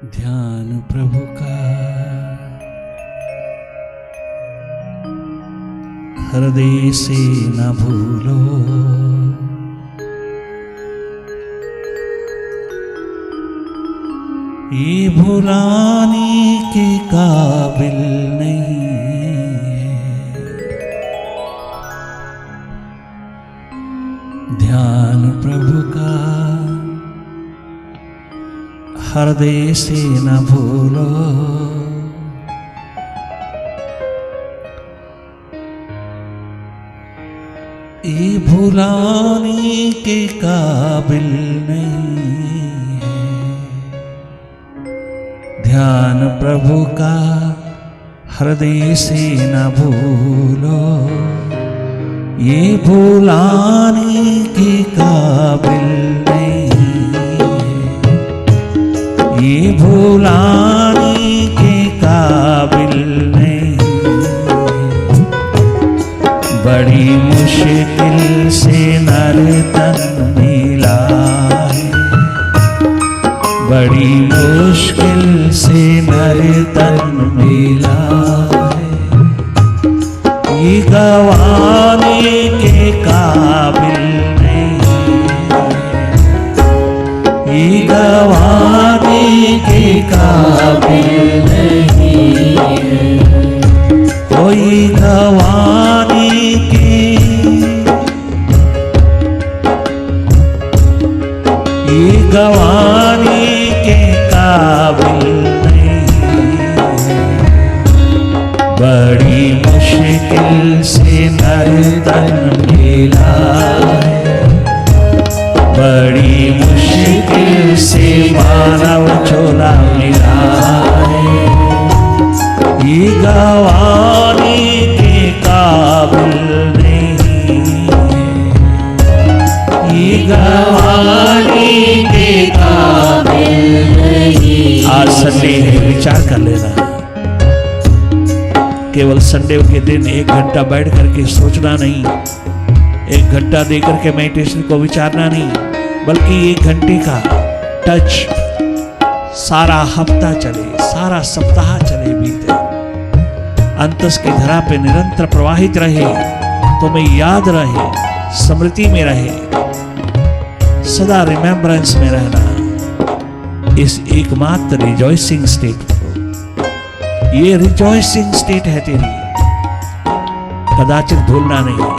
ध्यान प्रभु का हृदय से न भूलो, ये भुलाने के काबिल नहीं है। ध्यान प्रभु का हृदय से न भूलो, ये भुलाने के काबिल नहीं है। ध्यान प्रभु का हृदय से न भूलो, ये भुलाने के काबिल नहीं, ये भुलाने के काबिल नहीं। बड़ी मुश्किल से नर तन मिला है, बड़ी मुश्किल से नर तन मिला है। ये गवाने के काबिल नहीं, ये गवाने के काबिल नहीं है। कोई गवाने के, ये गवाने के काबिल नहीं है। बड़ी मुश्किल से नर तन मिला है, बड़ी मुश्किल से मानव चोला मिला है। ये गवाने के काबिल नहीं है, ये गवाने के काबिल नहीं। आज संडे है, विचार कर लेना। केवल संडे के दिन 1 घंटा बैठ करके सोचना नहीं, 1 घंटा दे करके मेडिटेशन को विचारना नहीं, बल्कि 1 घंटे का टच सारा हफ्ता चले, सारा सप्ताह चले, बीते, अंतस की धरा पे निरंतर प्रवाहित रहे, तुम्हें याद रहे, स्मृति में रहे, सदा रिमेम्बरेंस में रहना। इस एकमात्र रिजॉइसिंग स्टेट को, ये रिजॉइसिंग स्टेट है तेरी, कदाचित भूलना नहीं।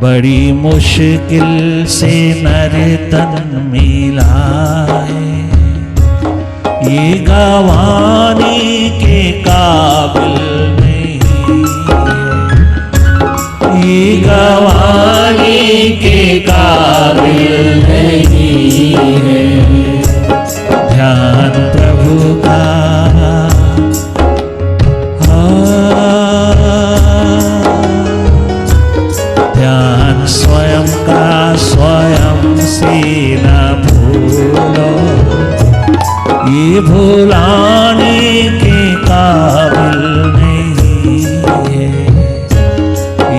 बड़ी मुश्किल से नर तन मिला है, ये गवाने के काबिल नहीं है, ये गवाने के काबिल नहीं है। ध्यान प्रभु का ध्यान स्वयं का स्वयं से न भूलो, ये भुलाने के काबिल नहीं है,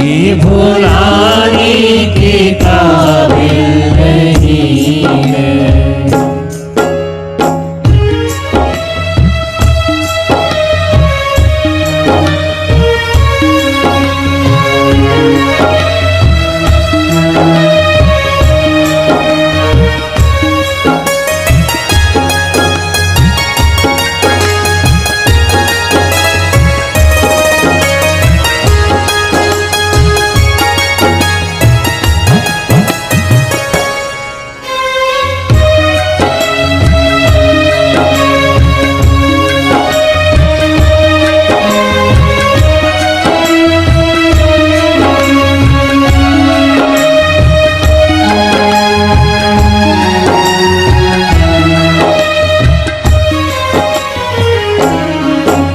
ये भुलाने के काबिल नहीं है।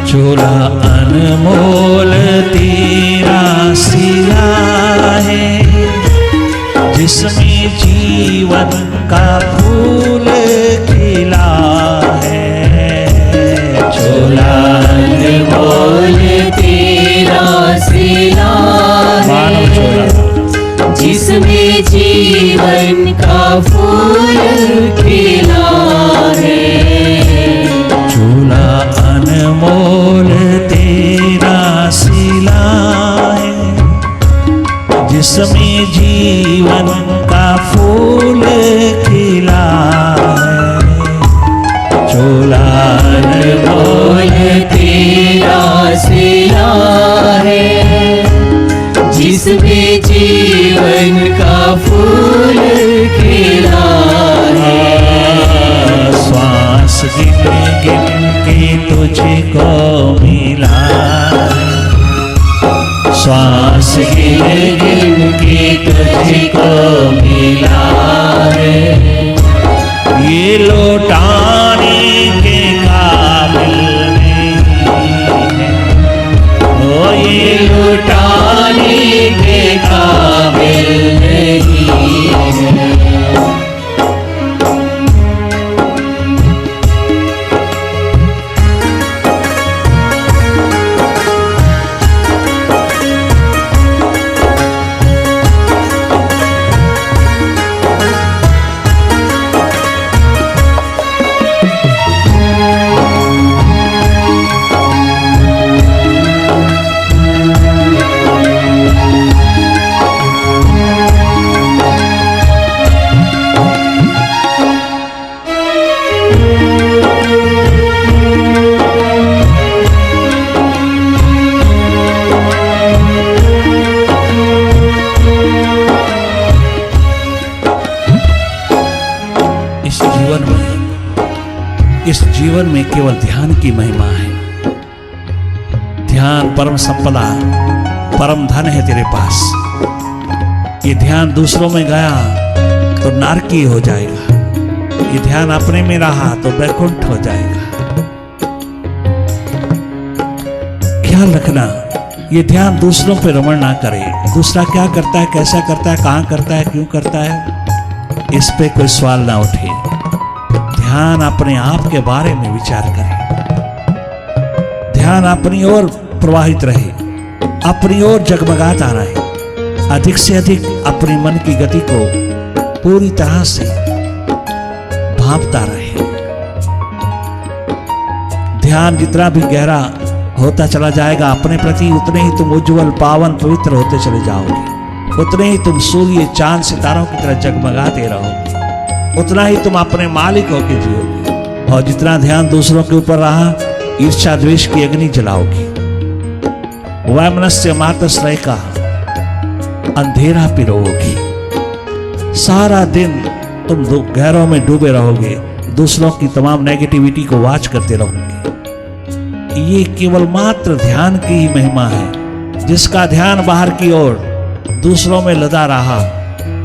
चोला अनमोल तेरा सिला है, जिसमें जीवन का फूल खिला है। चोला अनमोल तेरा सिला है, जिसमें जीवन का जिसमें जीवन का फूल खिला है, चोला बोल तेरा सिला है, जिसमें जीवन का फूल खिला है। श्वास गिन गिन के तुझको मिला है, श्वास गिन गिन के तुझको मिला है। ये लौटाने के काबिल नहीं है, ओ ये लुटाने के काबिल नहीं है। इस जीवन में केवल ध्यान की महिमा है। ध्यान परम संपदा, परम धन है तेरे पास। ये ध्यान दूसरों में गया तो नारकीय हो जाएगा, ये ध्यान अपने में रहा तो वैकुंठ हो जाएगा। ख्याल रखना, ये ध्यान दूसरों पे रमण ना करे। दूसरा क्या करता है, कैसा करता है, कहाँ करता है, क्यों करता है, इस पे कोई सवाल ना उठे। ध्यान अपने आप के बारे में विचार करे, ध्यान अपनी ओर प्रवाहित रहे, अपनी ओर जगमगाता रहे। अधिक से अधिक अपने मन की गति को पूरी तरह से भांपता रहे। ध्यान जितना भी गहरा होता चला जाएगा अपने प्रति, उतने ही तुम उज्जवल, पावन, पवित्र होते चले जाओगे। उतने ही तुम सूर्य, चांद, सितारों की तरह जगमगाते रहोगे। उतना ही तुम अपने मालिक होके जियोगे। और जितना ध्यान दूसरों के ऊपर रहा, ईर्ष्या द्वेष की अग्नि जलाओगी। वैमनस्य मातश्रय का अंधेरा पिरोगी। सारा दिन तुम गहरों में डूबे रहोगे, दूसरों की तमाम नेगेटिविटी को वॉच करते रहोगे। ये केवल मात्र ध्यान की ही महिमा है। जिसका ध्यान बाहर की ओर दूसरों में लदा रहा,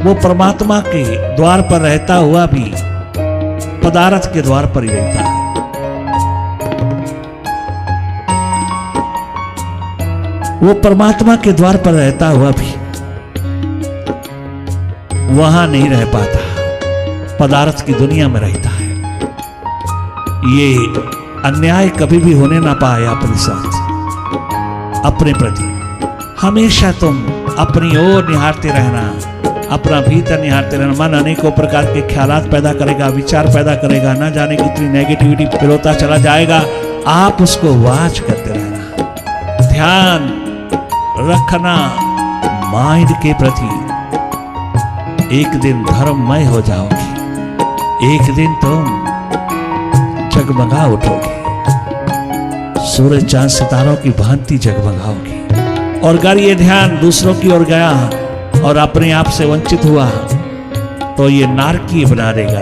वो परमात्मा के द्वार पर रहता हुआ भी पदार्थ के द्वार पर ही रहता है। वो परमात्मा के द्वार पर रहता हुआ भी वहां नहीं रह पाता, पदार्थ की दुनिया में रहता है। ये अन्याय कभी भी होने ना पाए अपने साथ, अपने प्रति। हमेशा तुम अपनी ओर निहारते रहना, अपना भीतर निहारते रहना। मन अनेकों प्रकार के ख्यालात पैदा करेगा, विचार पैदा करेगा, ना जाने कितनी नेगेटिविटी पिरोता चला जाएगा। आप उसको वॉच करते रहना, ध्यान रखना माइंड के प्रति। एक दिन धर्ममय हो जाओगे, एक दिन तुम जगमगा उठोगे, सूरज चांद सितारों की भांति जगमगाओगे। और अगर ये ध्यान दूसरों की ओर गया और अपने आप से वंचित हुआ तो ये नारकीय बना देगा,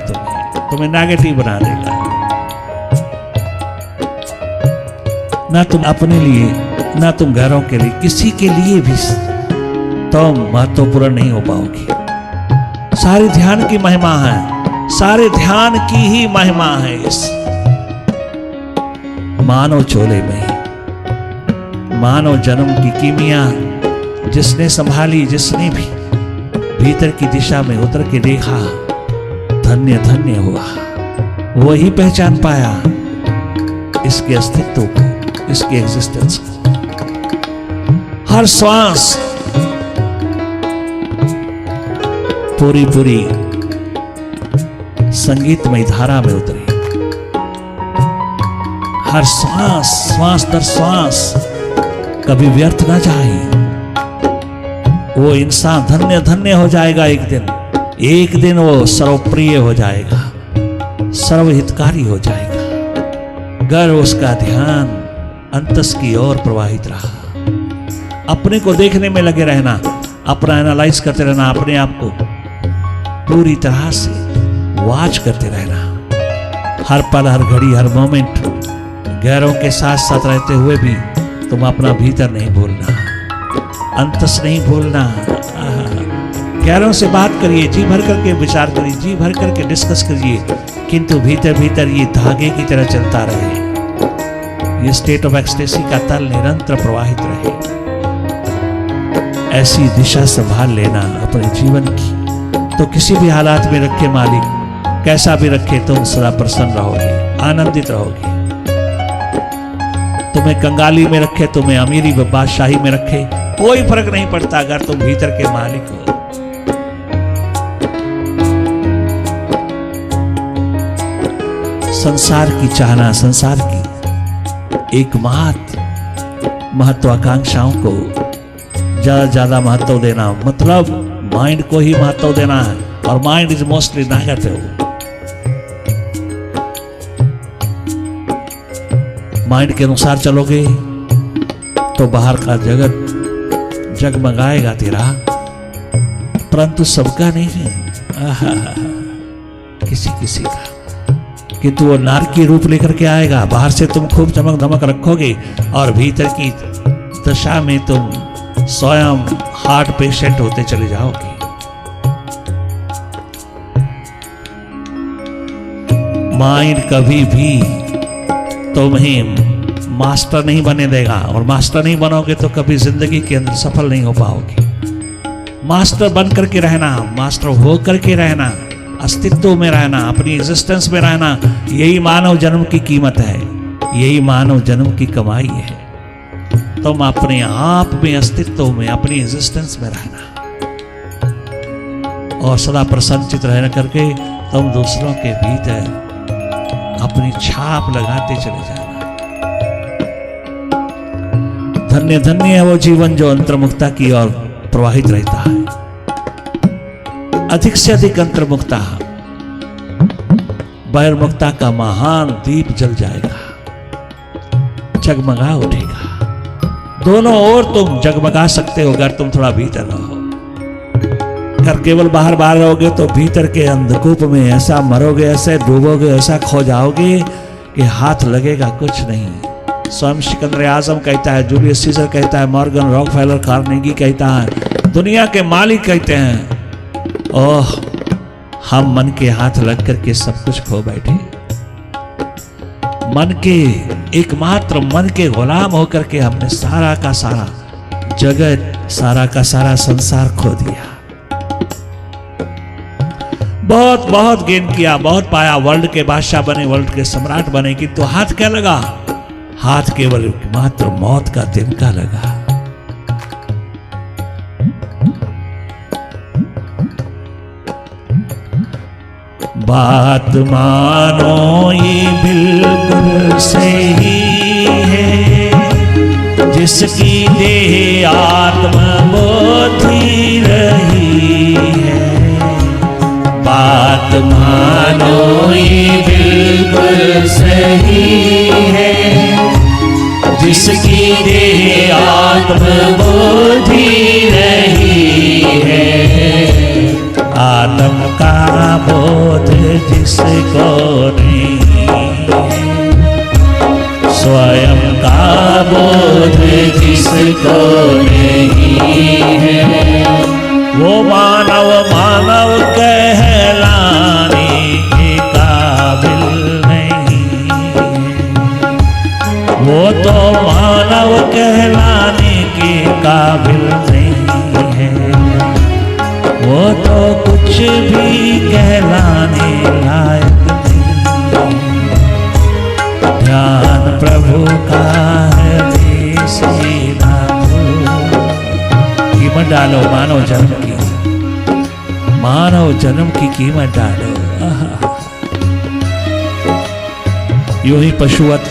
तुम्हें नेगेटिव बना देगा। ना तुम अपने लिए, ना तुम घरों के लिए, किसी के लिए भी तुम महत्वपूर्ण नहीं हो पाओगे। सारे ध्यान की महिमा है, सारे ध्यान की ही महिमा है। इस मानव चोले में, मानव जन्म की कीमिया जिसने संभाली, जिसने भी भीतर की दिशा में उतर के देखा, धन्य धन्य हुआ। वही पहचान पाया इसके अस्तित्व को, इसके एग्जिस्टेंस को। हर श्वास पूरी पूरी संगीतमय धारा में उतरी। हर श्वास, श्वास दर श्वास कभी व्यर्थ ना जाए। वो इंसान धन्य धन्य हो जाएगा। एक दिन वो सर्वप्रिय हो जाएगा, सर्वहितकारी हो जाएगा। अगर उसका ध्यान अंतस की ओर प्रवाहित रहा, अपने को देखने में लगे रहना, अपना एनालाइज करते रहना, अपने आप को पूरी तरह से वॉच करते रहना, हर पल हर घड़ी हर मोमेंट गैरों के साथ साथ रहते हुए भी तुम अपना भीतर नहीं भूलना, अंतस नहीं भूलना। गैरों से बात करिए, जी भर करके विचार करिए, जी भर करके डिस्कस करिए, किंतु भीतर भीतर ये धागे की तरह चलता रहे, ये स्टेट ऑफ एक्सटेसी का तल निरंतर प्रवाहित रहे। ऐसी दिशा संभाल लेना अपने जीवन की, तो किसी भी हालात में रखे मालिक, कैसा भी रखे तुम सदा प्रसन्न रहोगे, आनंदित रहोगे। तुम्हें कंगाली में रखे, तुम्हें अमीरी व बादशाही में रखे, कोई फर्क नहीं पड़ता अगर तुम भीतर के मालिक हो। संसार की चाहना, संसार की एकमात्र महत्वाकांक्षाओं को ज्यादा महत्व देना, मतलब माइंड को ही महत्व देना है, और mind is mostly negative. Mind के अनुसार चलोगे तो बाहर का जगत जगमगाएगा तेरा, परंतु सबका नहीं है, किसी किसी का। किंतु वो नारकीय रूप लेकर के आएगा। बाहर से तुम खूब चमक धमक रखोगे और भीतर की दशा में तुम स्वयं हार्ट पेशेंट होते चले जाओगे। माइंड कभी भी तुम्हें मास्टर नहीं बने देगा, और मास्टर नहीं बनोगे तो कभी जिंदगी के अंदर सफल नहीं हो पाओगे। मास्टर बन करके रहना, मास्टर हो करके रहना, अस्तित्व में रहना, अपनी एग्जिस्टेंस में रहना, यही मानव जन्म की कीमत है, यही मानव जन्म की कमाई है। तुम अपने आप में, अस्तित्व में, अपनी एग्जिस्टेंस में रहना, और सदा प्रसन्नचित रहना करके तुम दूसरों के भीतर अपनी छाप लगाते चले जाना। धन्य धन्य है वो जीवन जो अंतर्मुक्ता की ओर प्रवाहित रहता है। अधिक से अधिक अंतर्मुक्ता, बहिर्मुक्ता का महान दीप जल जाएगा, जगमगा उठेगा। दोनों ओर तुम जगमगा सकते हो अगर तुम थोड़ा भीतर रहो। अगर केवल बाहर बाहर रहोगे तो भीतर के अंधकूप में ऐसा मरोगे, ऐसे डूबोगे, ऐसा खो जाओगे कि हाथ लगेगा कुछ नहीं। स्वयं सिकंदर आजम कहता है, जूलियस सीजर कहता है, मॉर्गन रॉकफेलर, कार्नेगी कहता है, दुनिया के मालिक कहते हैं, ओह हम मन के हाथ लग करके सब कुछ खो बैठे। मन के, एकमात्र मन के गुलाम होकर के हमने सारा का सारा जगत, सारा का सारा संसार खो दिया। बहुत बहुत गेन किया, बहुत पाया, वर्ल्ड के बादशाह बने, वर्ल्ड के सम्राट बने, किंतु हाथ क्या लगा? हाथ केवल मात्र मौत का तिनका लगा। बात मानो ये बिल्कुल सही है, जिसकी देह आत्मबोधि रही है। बात मानो ये बिल्कुल सही है, जिसकी देह आत्मबोधि रही है। आत्म का बोध जिसको नहीं, स्वयं का बोध जिसको नहीं है, वो मानव मानव कहलाने के काबिल नहीं है। वो तो मानव कहलाने के काबिल नहीं है, वो तो कुछ भी कहलाने लायक नहीं। ध्यान प्रभु का है सीधा, कीमत डालो मानव जन्म की, मानव जन्म की कीमत डालो। यूं ही पशुवत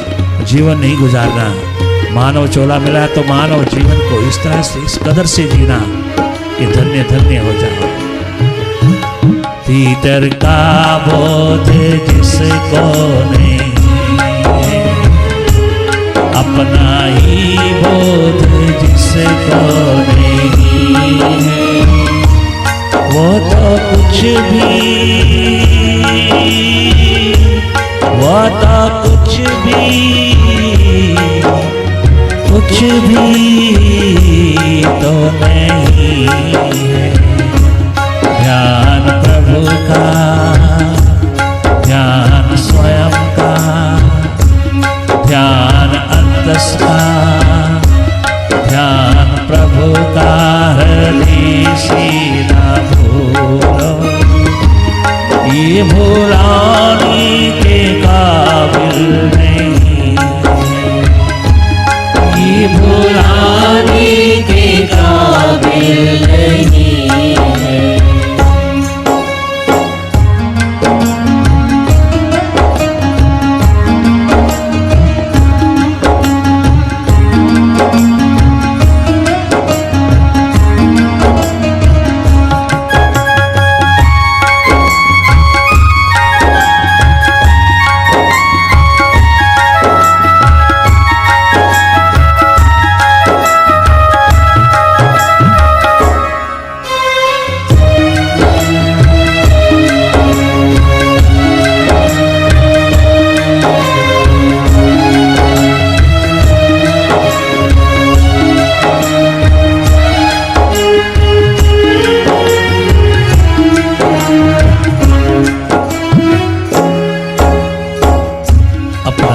जीवन नहीं गुजारना। मानव चोला मिला तो मानव जीवन को इस तरह से, इस कदर से जीना कि धन्य धन्य हो जाओ। भीतर का बोध जिसको नहीं, अपना ही बोध जिसको नहीं है, वो तो कुछ भी तो नहीं है। ध्यान प्रभु का, ध्यान स्वयं का, ध्यान अंतस का, ध्यान प्रभु का हृदय सीधा भूलो, ये भुलाने के काबिल नहीं, ये भुलाने के काबिल नहीं है।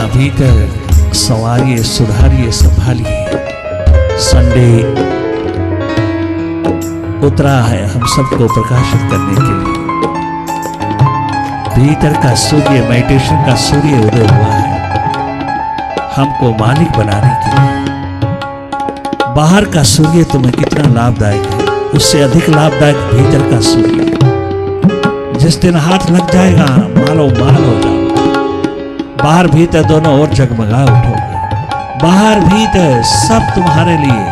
भीतर संवारिए, सुधारिए, संभालिए। संडे उतरा है हम सबको प्रकाशित करने के लिए। भीतर का सूर्य, मेडिटेशन का सूर्य उदय हुआ है हमको मालिक बनाने के लिए। बाहर का सूर्य तुम्हें कितना लाभदायक है, उससे अधिक लाभदायक भीतर का सूर्य। जिस दिन हाथ लग जाएगा मालो माल हो जाओ। बाहर भीतर दोनों ओर जगमगा उठोगे। बाहर भीतर सब तुम्हारे लिए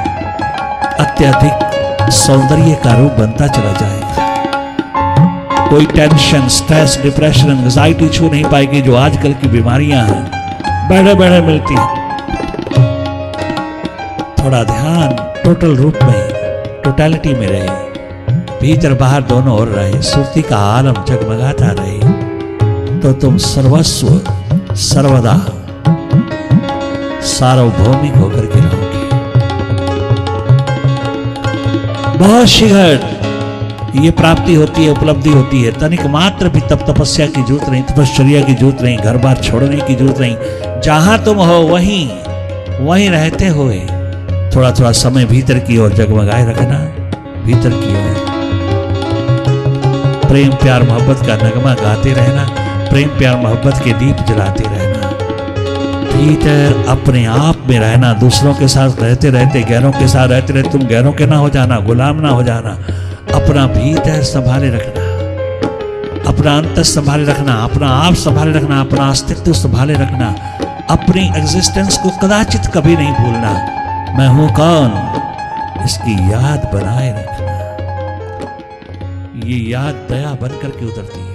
अत्यधिक सौंदर्य का रूप बनता चला जाएगा। कोई टेंशन, स्ट्रेस, डिप्रेशन, एंजाइटी छू नहीं पाएगी जो आजकल की बीमारियां हैं, बैठे बैठे मिलती हैं। थोड़ा ध्यान टोटल रूप में, टोटलिटी में रहे, भीतर बाहर दोनों ओर रहे, सुरती का आलम जगमगाता रहे, तो तुम सर्वस्व सर्वदा सार्वभौमिक होकर के रहोगे। बहुत शीघ्र ये प्राप्ति होती है, उपलब्धि होती है। तनिक मात्र भी तप तपस्या की जरूरत नहीं, तपश्चर्या की जरूरत नहीं, घर बार छोड़ने की जरूरत नहीं। जहां तुम हो वहीं रहते हुए थोड़ा थोड़ा समय भीतर की ओर जगमगाए रखना। भीतर की ओर प्रेम प्यार मोहब्बत का नगमा गाते रहना, प्रेम प्यार मोहब्बत के दीप जलाते रहना। भीतर अपने आप में रहना, दूसरों के साथ रहते रहते, गैरों के साथ रहते रहते तुम गैरों के ना हो जाना, गुलाम ना हो जाना। अपना भीतर संभाले रखना, अपना अंतर संभाले रखना, अपना आप संभाले रखना, अपना अस्तित्व संभाले रखना। अपनी एग्जिस्टेंस को कदाचित कभी नहीं भूलना। मैं हूं कौन, इसकी याद बनाए रखना। ये याद दया बनकर के उतरती है।